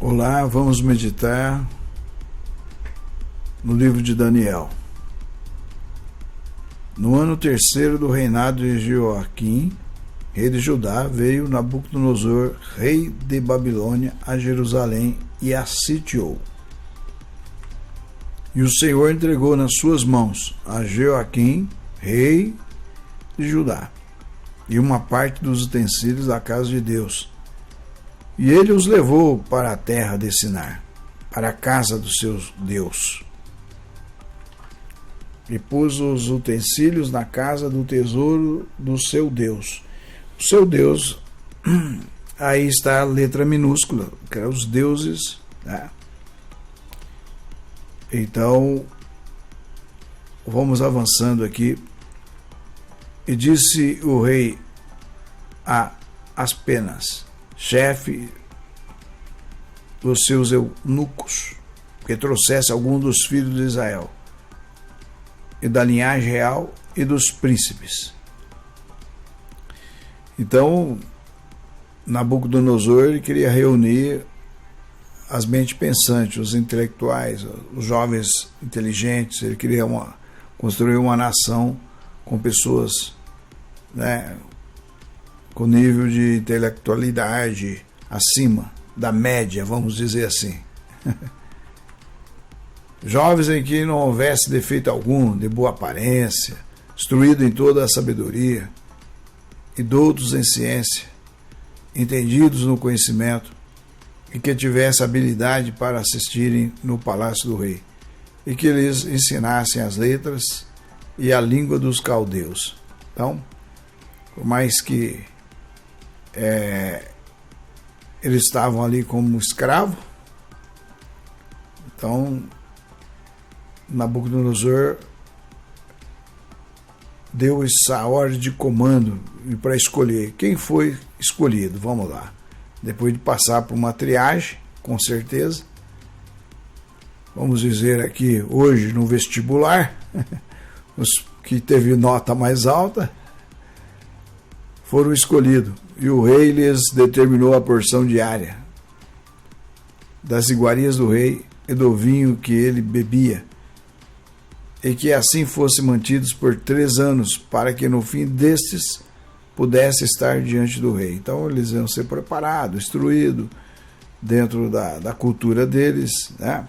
Olá, vamos meditar no livro de Daniel. No ano terceiro do reinado de Jeoaquim, rei de Judá, veio Nabucodonosor, rei de Babilônia, a Jerusalém e a sitiou. E o Senhor entregou nas suas mãos a Jeoaquim, rei de Judá, e uma parte dos utensílios da casa de Deus. E ele os levou para a terra de Sinar, para a casa do seu Deus. E pôs os utensílios na casa do tesouro do seu Deus. O seu Deus, aí está a letra minúscula, que eram os deuses, né? Então, vamos avançando aqui. E disse o rei a Aspenas, chefe dos seus eunucos, que trouxesse algum dos filhos de Israel, e da linhagem real e dos príncipes. Então, Nabucodonosor ele queria reunir as mentes pensantes, os intelectuais, os jovens inteligentes. Ele queria construir uma nação com pessoas, né, com nível de intelectualidade acima da média, vamos dizer assim. Jovens em que não houvesse defeito algum, de boa aparência, instruído em toda a sabedoria, e doutos em ciência, entendidos no conhecimento, e que tivesse habilidade para assistirem no palácio do rei, e que lhes ensinassem as letras e a língua dos caldeus. Então, por mais que eles estavam ali como escravos, então Nabucodonosor deu essa ordem de comando para escolher. Quem foi escolhido? Vamos lá. Depois de passar por uma triagem, com certeza, vamos dizer aqui hoje no vestibular, os que teve nota mais alta foram escolhidos, e o rei lhes determinou a porção diária das iguarias do rei e do vinho que ele bebia, e que assim fossem mantidos por 3 anos, para que no fim destes pudesse estar diante do rei. Então eles iam ser preparados, instruídos dentro da cultura deles, né,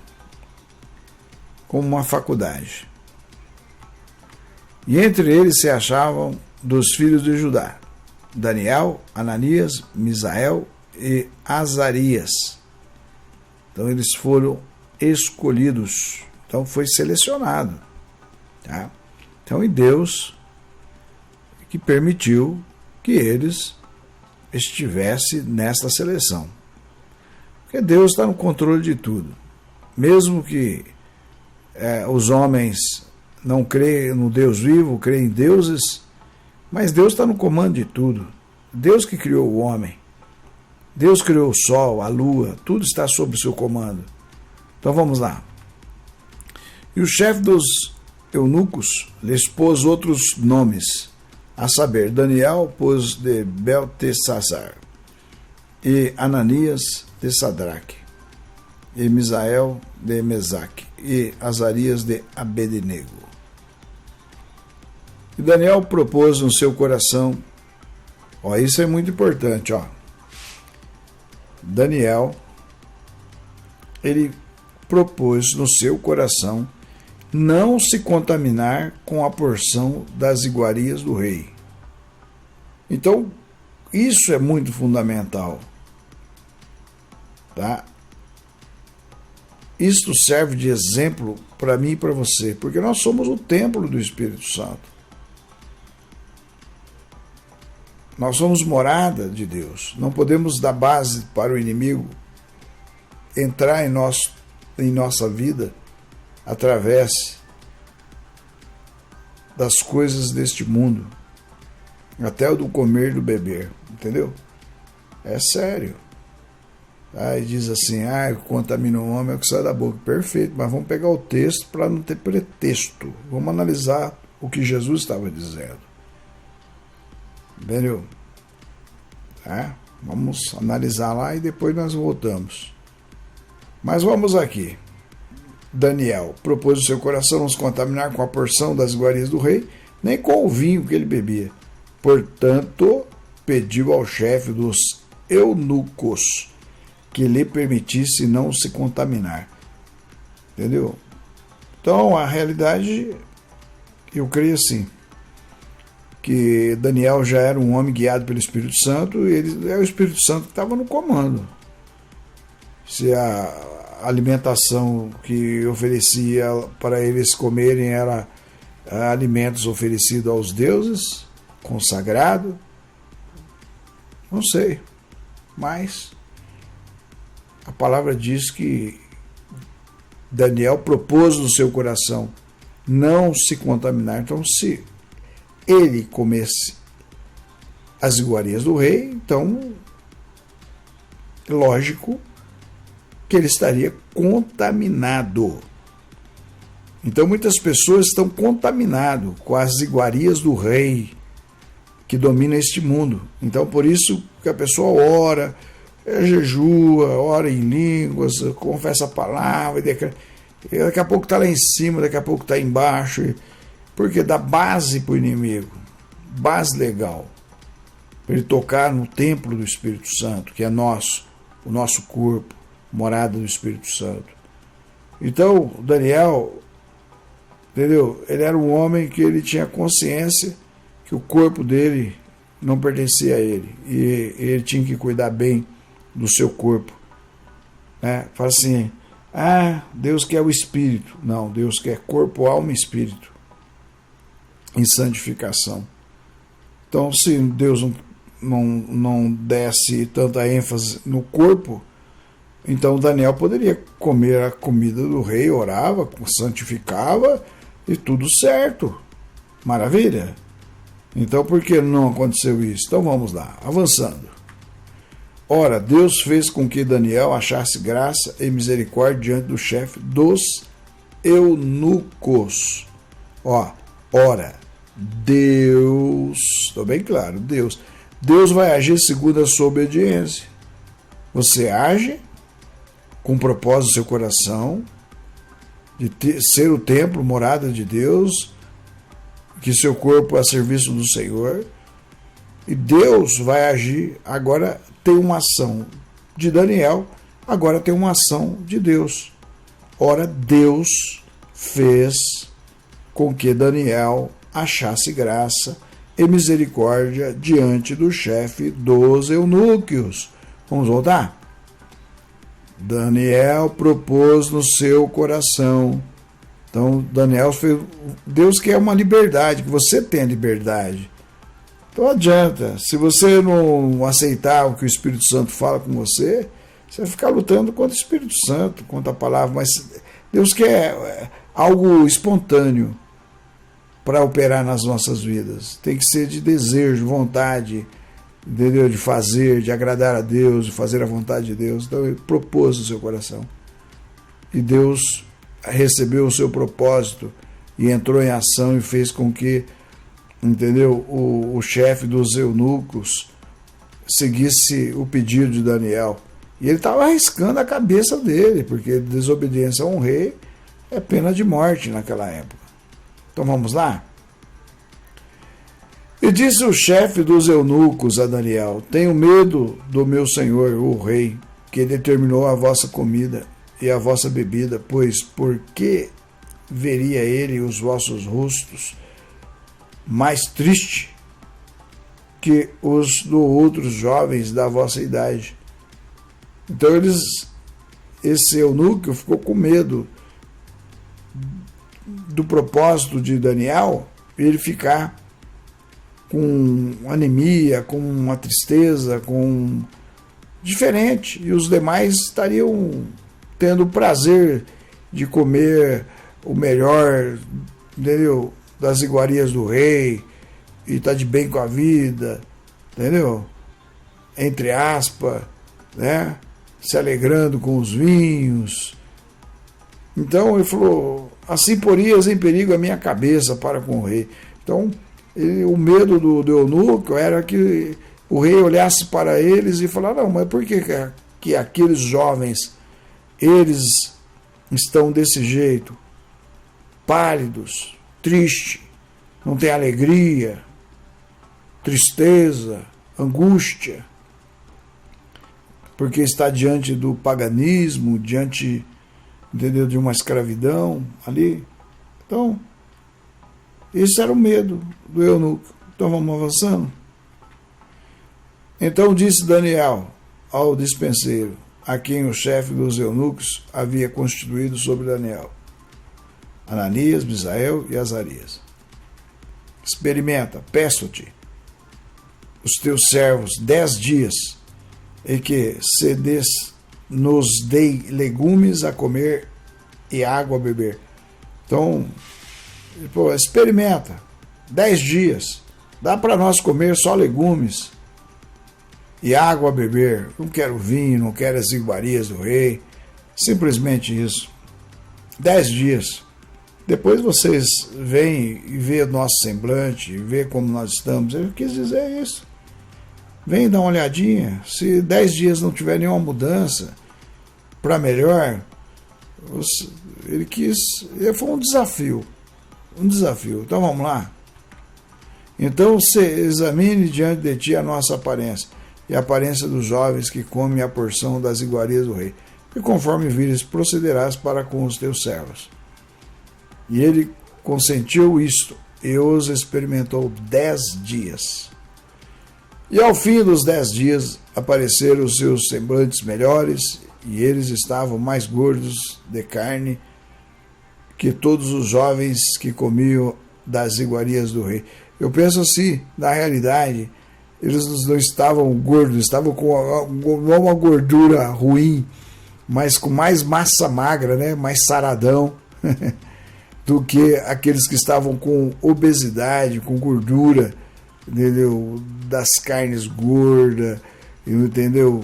como uma faculdade. E entre eles se achavam dos filhos de Judá, Daniel, Ananias, Misael e Azarias. Então eles foram escolhidos, então foi selecionado, tá? Então, e Deus que permitiu que eles estivessem nesta seleção, porque Deus está no controle de tudo. Mesmo que os homens não creem no Deus vivo, creem em deuses, mas Deus está no comando de tudo. Deus que criou o homem, Deus criou o sol, a lua, tudo está sob o seu comando. Então vamos lá. E o chefe dos eunucos lhes pôs outros nomes, a saber, Daniel pôs de Beltesazar, e Ananias de Sadraque, e Misael de Mesaque, e Azarias de Abednego. E Daniel propôs no seu coração, isso é muito importante, Daniel, ele propôs no seu coração não se contaminar com a porção das iguarias do rei. Então, isso é muito fundamental, tá? Isto serve de exemplo para mim e para você, porque nós somos o templo do Espírito Santo. Nós somos morada de Deus. Não podemos dar base para o inimigo entrar em nossa vida através das coisas deste mundo, até o do comer e do beber, entendeu? É sério. Aí diz assim, contamina o homem é o que sai da boca. Perfeito, mas vamos pegar o texto para não ter pretexto. Vamos analisar o que Jesus estava dizendo. Entendeu? Vamos analisar lá e depois nós voltamos. Mas vamos aqui. Daniel propôs o seu coração não se contaminar com a porção das iguarias do rei, nem com o vinho que ele bebia. Portanto, pediu ao chefe dos eunucos que lhe permitisse não se contaminar. Entendeu? Então, a realidade, eu creio assim, que Daniel já era um homem guiado pelo Espírito Santo, e é o Espírito Santo que estava no comando. Se a alimentação que oferecia para eles comerem era alimentos oferecidos aos deuses, consagrado, não sei, mas a palavra diz que Daniel propôs no seu coração não se contaminar. Então, se ele comesse as iguarias do rei, então, lógico que ele estaria contaminado. Então, muitas pessoas estão contaminadas com as iguarias do rei que domina este mundo. Então, por isso que a pessoa ora, jejua, ora em línguas, confessa a palavra, e daqui a pouco está lá em cima, daqui a pouco está embaixo, porque dá base para o inimigo, base legal, para ele tocar no templo do Espírito Santo, que é nosso, o nosso corpo, morada do Espírito Santo. Então, Daniel, entendeu? Ele era um homem que ele tinha consciência que o corpo dele não pertencia a ele, e ele tinha que cuidar bem do seu corpo. Fala assim, Deus quer o espírito. Não, Deus quer corpo, alma e espírito em santificação. Então, se Deus não desse tanta ênfase no corpo, então Daniel poderia comer a comida do rei, orava, santificava e tudo certo. Maravilha? Então, por que não aconteceu isso? Então, vamos lá, avançando. Ora, Deus fez com que Daniel achasse graça e misericórdia diante do chefe dos eunucos. Ora, Deus, estou bem claro, Deus vai agir segundo a sua obediência. Você age com propósito no seu coração, de ser o templo, morada de Deus, que seu corpo é a serviço do Senhor, e Deus vai agir. Agora tem uma ação de Daniel, agora tem uma ação de Deus. Ora, Deus fez com que Daniel achasse graça e misericórdia diante do chefe dos eunucos. Vamos voltar? Daniel propôs no seu coração. Então, Daniel fez. Deus quer uma liberdade, que você tenha liberdade. Então, não adianta. Se você não aceitar o que o Espírito Santo fala com você, você vai ficar lutando contra o Espírito Santo, contra a palavra. Mas Deus quer algo espontâneo para operar nas nossas vidas. Tem que ser de desejo, vontade, entendeu? De fazer, de agradar a Deus, de fazer a vontade de Deus. Então, ele propôs no seu coração. E Deus recebeu o seu propósito e entrou em ação e fez com que, entendeu, o chefe dos eunucos seguisse o pedido de Daniel. E ele estava arriscando a cabeça dele, porque desobediência a um rei é pena de morte naquela época. Então vamos lá? E disse o chefe dos eunucos a Daniel: tenho medo do meu senhor, o rei, que determinou a vossa comida e a vossa bebida, pois por que veria ele os vossos rostos mais tristes que os dos outros jovens da vossa idade? Então esse eunuco ficou com medo do propósito de Daniel, ele ficar com anemia, com uma tristeza, com diferente, e os demais estariam tendo o prazer de comer o melhor, entendeu, das iguarias do rei, e estar de bem com a vida, entendeu? Entre aspas, né? Se alegrando com os vinhos. Então ele falou: assim porias em perigo a minha cabeça para com o rei. Então, o medo do eunuco era que o rei olhasse para eles e falasse: não, mas por que aqueles jovens eles estão desse jeito, pálidos, tristes, não tem alegria, tristeza, angústia, porque está diante do paganismo, diante, entendeu, de uma escravidão ali. Então, esse era o medo do eunuco. Então vamos avançando. Então disse Daniel ao despenseiro, a quem o chefe dos eunucos havia constituído sobre Daniel, Ananias, Misael e Azarias: experimenta, peço-te, os teus servos 10 dias, e que nos dei legumes a comer e água a beber. Então, experimenta, 10 dias, dá para nós comer só legumes e água a beber. Não quero vinho, não quero as iguarias do rei, simplesmente isso. 10 dias. Depois vocês vêm e vê o nosso semblante, vê como nós estamos. Ele quis dizer isso. Vem dar uma olhadinha. Se 10 dias não tiver nenhuma mudança para melhor, ele foi um desafio. Então vamos lá. Então você examine diante de ti a nossa aparência e a aparência dos jovens que comem a porção das iguarias do rei. E conforme vires, procederás para com os teus servos. E ele consentiu isto e os experimentou 10 dias. E ao fim dos 10 dias apareceram os seus semblantes melhores, e eles estavam mais gordos de carne que todos os jovens que comiam das iguarias do rei. Eu penso assim, na realidade, eles não estavam gordos, estavam com uma gordura ruim, mas com mais massa magra, né? Mais saradão, do que aqueles que estavam com obesidade, com gordura, entendeu? Das carnes gordas, entendeu?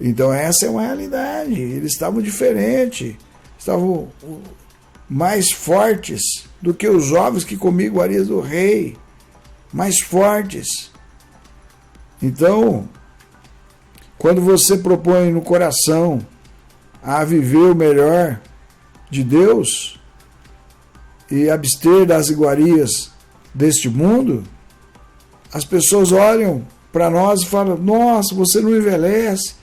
Então essa é uma realidade. Eles estavam diferentes, estavam mais fortes do que os jovens que comiam iguarias do rei, mais fortes. Então, quando você propõe no coração a viver o melhor de Deus e abster das iguarias deste mundo, as pessoas olham para nós e falam: nossa, você não envelhece,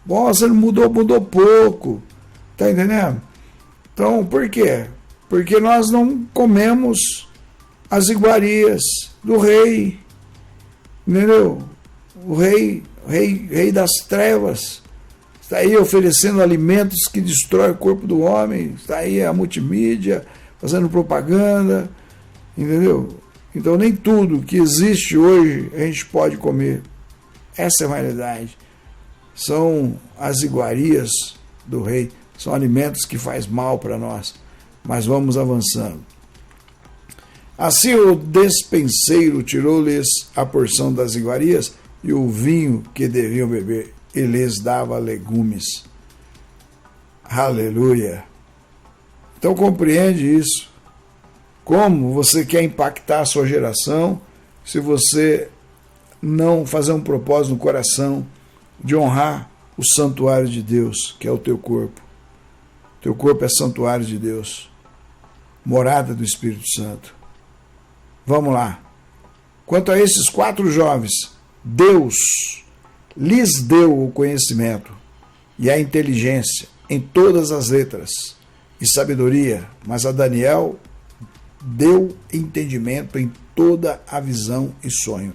você não mudou pouco, tá entendendo? Então, por quê? Porque nós não comemos as iguarias do rei, entendeu? O rei das trevas está aí oferecendo alimentos que destroem o corpo do homem, está aí a multimídia fazendo propaganda, entendeu? Então nem tudo que existe hoje a gente pode comer. Essa é a realidade. São as iguarias do rei, são alimentos que faz mal para nós. Mas vamos avançando. Assim o despenseiro tirou-lhes a porção das iguarias e o vinho que deviam beber, e lhes dava legumes. Aleluia! Então compreende isso. Como você quer impactar a sua geração se você não fazer um propósito no coração de honrar o santuário de Deus, que é o teu corpo. Teu corpo é santuário de Deus, morada do Espírito Santo. Vamos lá. Quanto a esses 4 jovens, Deus lhes deu o conhecimento e a inteligência em todas as letras e sabedoria, mas a Daniel deu entendimento em toda a visão e sonho.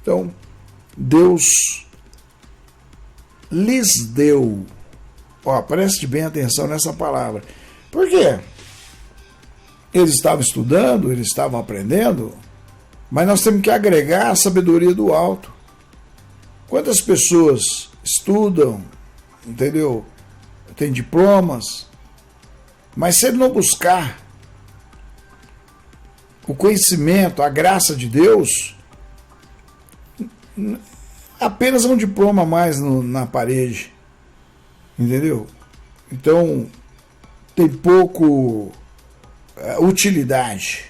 Então, Deus lhes deu. Preste bem atenção nessa palavra. Por quê? Eles estavam estudando, eles estavam aprendendo, mas nós temos que agregar a sabedoria do alto. Quantas pessoas estudam, entendeu? Tem diplomas, mas se ele não buscar o conhecimento, a graça de Deus, apenas um diploma a mais na parede, entendeu? Então tem pouco utilidade.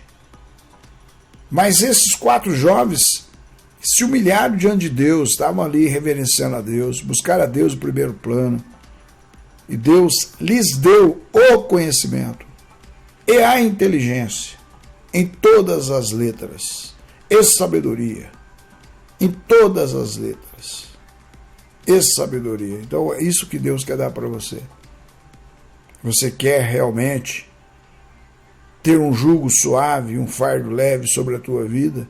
Mas esses 4 jovens se humilharam diante de Deus, estavam ali reverenciando a Deus, buscaram a Deus no primeiro plano. E Deus lhes deu o conhecimento e a inteligência em todas as letras, e sabedoria em todas as letras, e sabedoria. Então é isso que Deus quer dar para você. Você quer realmente ter um jugo suave, um fardo leve sobre a tua vida?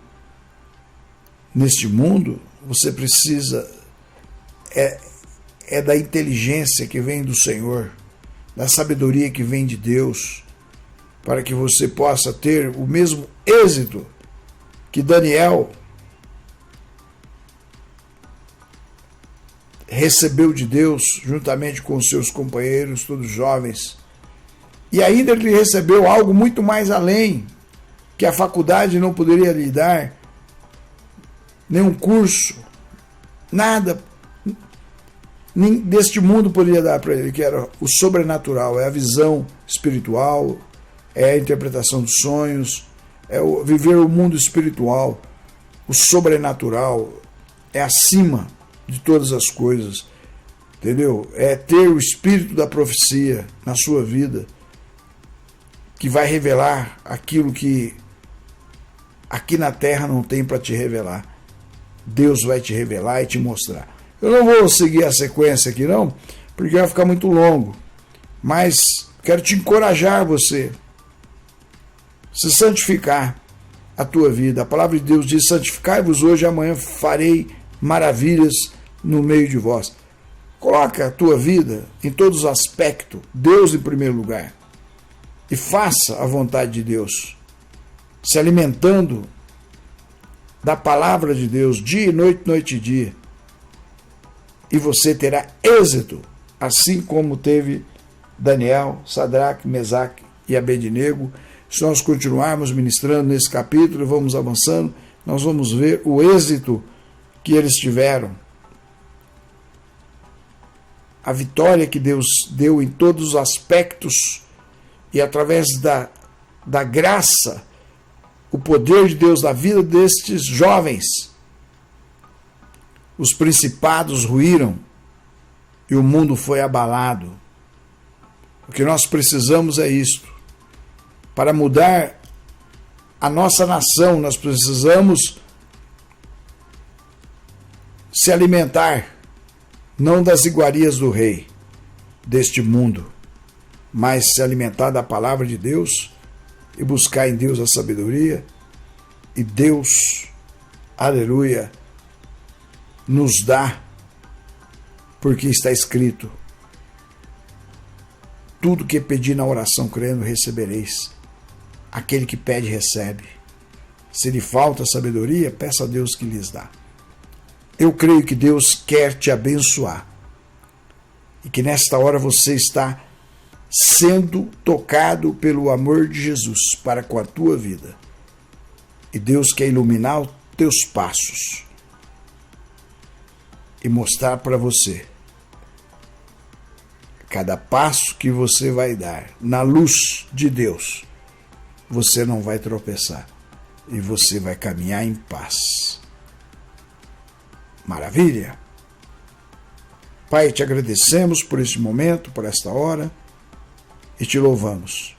Neste mundo, você precisa da inteligência que vem do Senhor, da sabedoria que vem de Deus, para que você possa ter o mesmo êxito que Daniel recebeu de Deus, juntamente com seus companheiros, todos jovens. E ainda ele recebeu algo muito mais além, que a faculdade não poderia lhe dar, nenhum curso, nada deste mundo poderia dar para ele, que era o sobrenatural, é a visão espiritual, é a interpretação dos sonhos, é viver o mundo espiritual, o sobrenatural, é acima de todas as coisas, entendeu? É ter o espírito da profecia na sua vida, que vai revelar aquilo que aqui na terra não tem para te revelar. Deus vai te revelar e te mostrar. Eu não vou seguir a sequência aqui não, porque vai ficar muito longo, mas quero te encorajar você se santificar a tua vida. A palavra de Deus diz: santificai-vos hoje, amanhã farei maravilhas no meio de vós. Coloca a tua vida em todos os aspectos, Deus em primeiro lugar, e faça a vontade de Deus, se alimentando da palavra de Deus, dia e noite, noite e dia, e você terá êxito, assim como teve Daniel, Sadraque, Mesaque e Abednego. Se nós continuarmos ministrando nesse capítulo, vamos avançando, nós vamos ver o êxito que eles tiveram, a vitória que Deus deu em todos os aspectos, e através da graça, o poder de Deus na vida destes jovens, os principados ruíram e o mundo foi abalado. O que nós precisamos é isto. Para mudar a nossa nação, nós precisamos se alimentar, não das iguarias do rei deste mundo, mas se alimentar da palavra de Deus e buscar em Deus a sabedoria, e Deus, aleluia, nos dá, porque está escrito: tudo que pedir na oração crendo recebereis. Aquele que pede recebe. Se lhe falta sabedoria, peça a Deus que lhes dá. Eu creio que Deus quer te abençoar, e que nesta hora você está sendo tocado pelo amor de Jesus para com a tua vida. E Deus quer iluminar os teus passos e mostrar para você cada passo que você vai dar na luz de Deus, você não vai tropeçar e você vai caminhar em paz. Maravilha? Pai, te agradecemos por este momento, por esta hora, e te louvamos.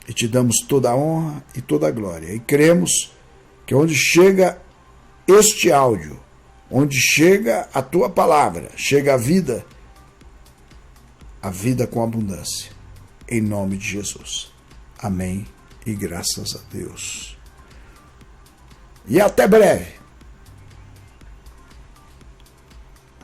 E te damos toda a honra e toda a glória. E cremos que onde chega este áudio, onde chega a tua palavra, chega a vida com abundância. Em nome de Jesus. Amém e graças a Deus. E até breve.